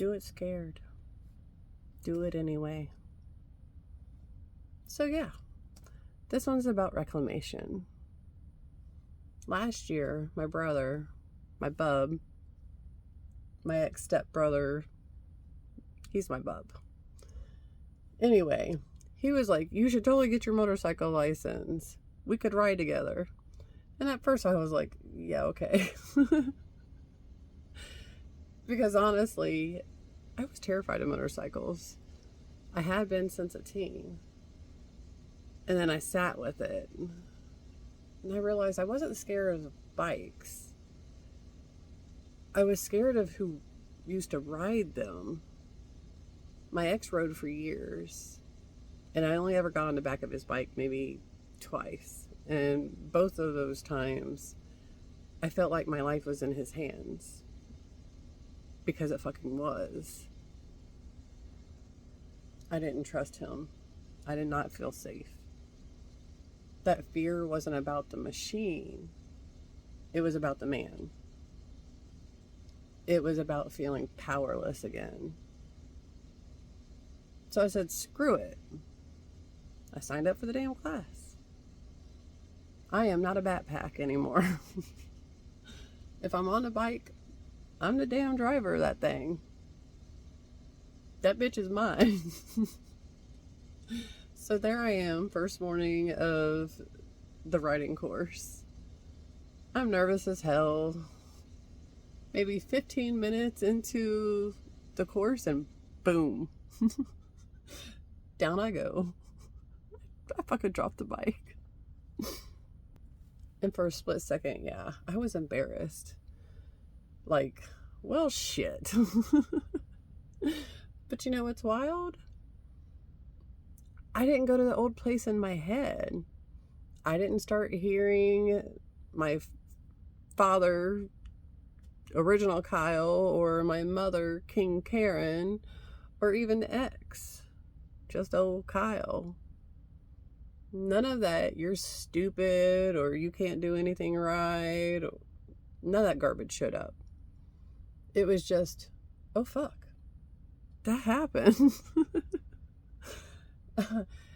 do it scared. Do it anyway. So yeah, this one's about reclamation. Last year, my brother, my bub, my ex-stepbrother, he's my bub. Anyway, he was like, you should totally get your motorcycle license. We could ride together. And at first I was like, yeah, okay. Because honestly, I was terrified of motorcycles. I had been since a teen. And then I sat with it. And I realized I wasn't scared of bikes. I was scared of who used to ride them. My ex rode for years. And I only ever got on the back of his bike maybe twice. And both of those times, I felt like my life was in his hands. Because it fucking was. I didn't trust him. I did not feel safe. That fear wasn't about the machine. It was about the man. It was about feeling powerless again. So I said, screw it. I signed up for the damn class. I am not a backpack anymore. If I'm on a bike, I'm the damn driver of that thing. That bitch is mine. So there I am, first morning of the riding course. I'm nervous as hell. Maybe 15 minutes into the course and boom. Down I go. I fucking dropped the bike. And for a split second, yeah, I was embarrassed. Like, well, shit. But you know what's wild? I didn't go to the old place in my head. I didn't start hearing my father, original Kyle, or my mother, King Karen, or even X, just old Kyle. None of that, you're stupid, or you can't do anything right. None of that garbage showed up. It was just, oh fuck, that happened.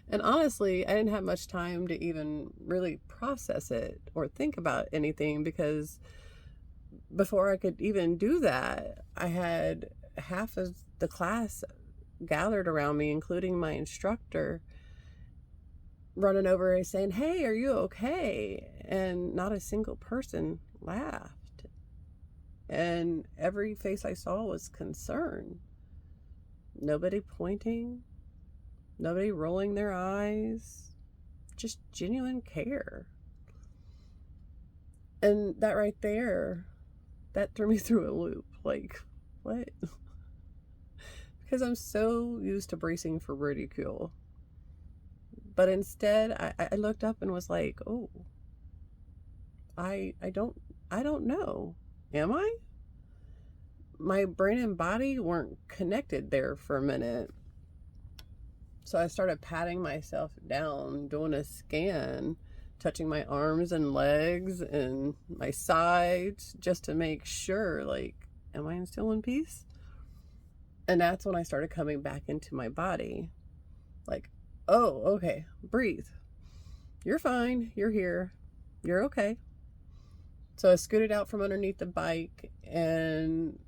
And honestly, I didn't have much time to even really process it or think about anything, because before I could even do that, I had half of the class gathered around me, including my instructor, running over and saying, hey, are you okay? And not a single person laughed. And every face I saw was concern. Nobody pointing. Nobody rolling their eyes. Just genuine care. And that right there, that threw me through a loop. Like, what? Because I'm so used to bracing for ridicule. But instead, I looked up and was like, oh, I don't know. Am I? My brain and body weren't connected there for a minute. So I started patting myself down, doing a scan, touching my arms and legs and my sides just to make sure, like, am I still in peace? And that's when I started coming back into my body. Like, oh, okay, breathe. You're fine. You're here. You're okay. So I scooted out from underneath the bike and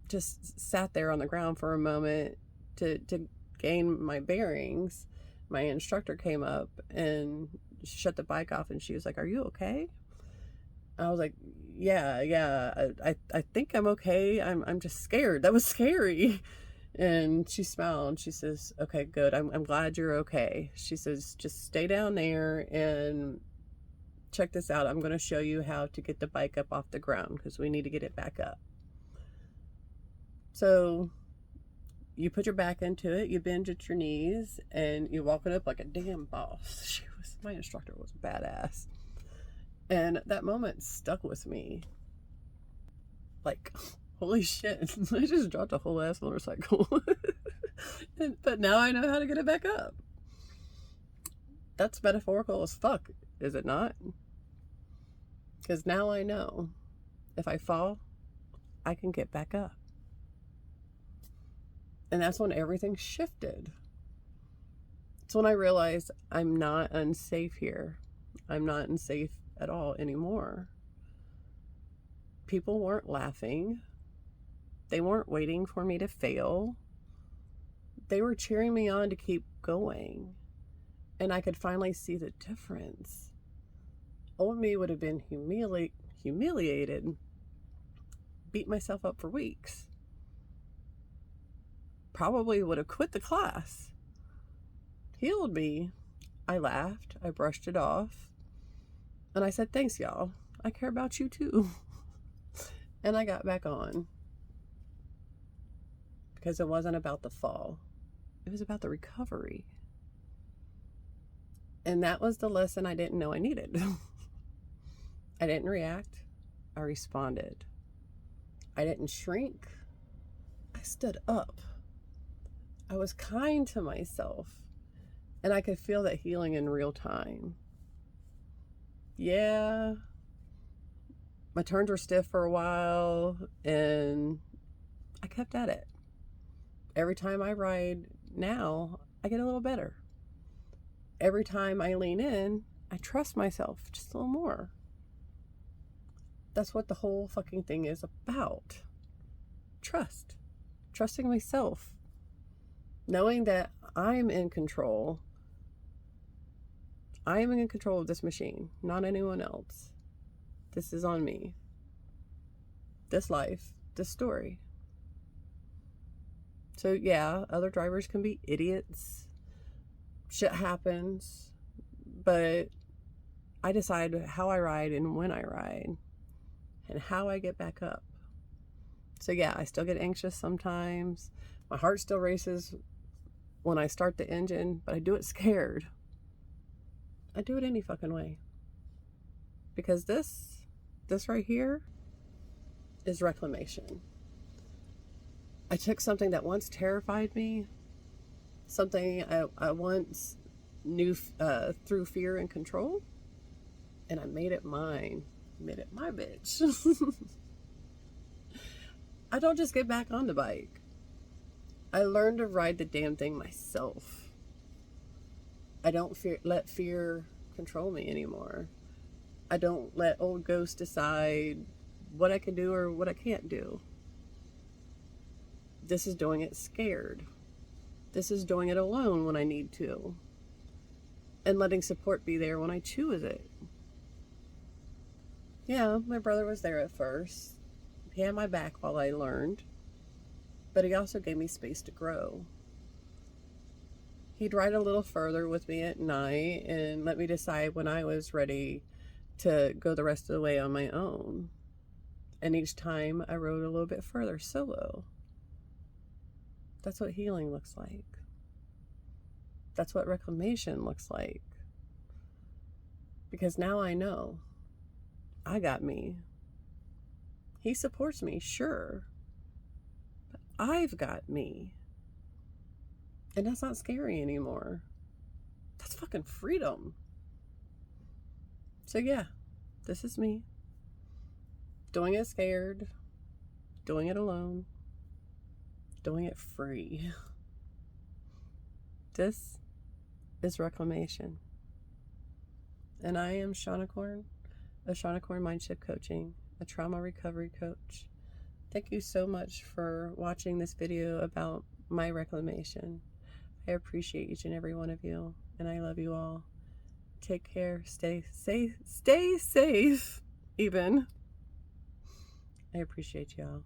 just sat there on the ground for a moment to gain my bearings. My instructor came up and shut the bike off, and she was like, are you okay? I was like, yeah, I think I'm okay. I'm just scared. That was scary. And she smiled and she says, okay, good. I'm glad you're okay. She says, just stay down there and check this out. I'm going to show you how to get the bike up off the ground, because we need to get it back up. So you put your back into it, you bend at your knees, and you walk it up like a damn boss. My instructor was badass. And that moment stuck with me. Like, holy shit, I just dropped a whole ass motorcycle. But now I know how to get it back up. That's metaphorical as fuck, is it not? Because now I know if I fall, I can get back up. And that's when everything shifted. It's when I realized I'm not unsafe here. I'm not unsafe at all anymore. People weren't laughing. They weren't waiting for me to fail. They were cheering me on to keep going. And I could finally see the difference. Old me would have been humiliated, beat myself up for weeks. Probably would have quit the class. Healed me. I laughed. I brushed it off. And I said, thanks, y'all. I care about you too. And I got back on. Because it wasn't about the fall. It was about the recovery. And that was the lesson I didn't know I needed. I didn't react. I responded. I didn't shrink. I stood up. I was kind to myself. And I could feel that healing in real time. Yeah. My turns were stiff for a while, and I kept at it. Every time I ride now, I get a little better. Every time I lean in, I trust myself just a little more. That's what the whole fucking thing is about. Trust. Trusting myself. Knowing that I'm in control. I am in control of this machine, not anyone else. This is on me. This life, this story. So yeah, other drivers can be idiots. Shit happens. But I decide how I ride and when I ride. And how I get back up. So yeah, I still get anxious sometimes. My heart still races when I start the engine, but I do it scared. I do it any fucking way. Because this right here is reclamation. I took something that once terrified me, something I once knew through fear and control, and I made it mine. Made it my bitch. I don't just get back on the bike. I learned to ride the damn thing myself. I don't let fear control me anymore. I don't let old ghosts decide what I can do or what I can't do. This is doing it scared. This is doing it alone when I need to. And letting support be there when I choose it. Yeah, my brother was there at first. He had my back while I learned. But he also gave me space to grow. He'd ride a little further with me at night and let me decide when I was ready to go the rest of the way on my own. And each time I rode a little bit further solo. That's what healing looks like. That's what reclamation looks like. Because now I know. I got me. He supports me, sure. But I've got me. And that's not scary anymore. That's fucking freedom. So yeah, this is me. Doing it scared. Doing it alone. Doing it free. This is reclamation. And I am Shawnicorn of Shawnicorn Mindship Coaching, a trauma recovery coach. Thank you so much for watching this video about my reclamation. I appreciate each and every one of you, and I love you all. Take care. Stay safe, even. I appreciate y'all.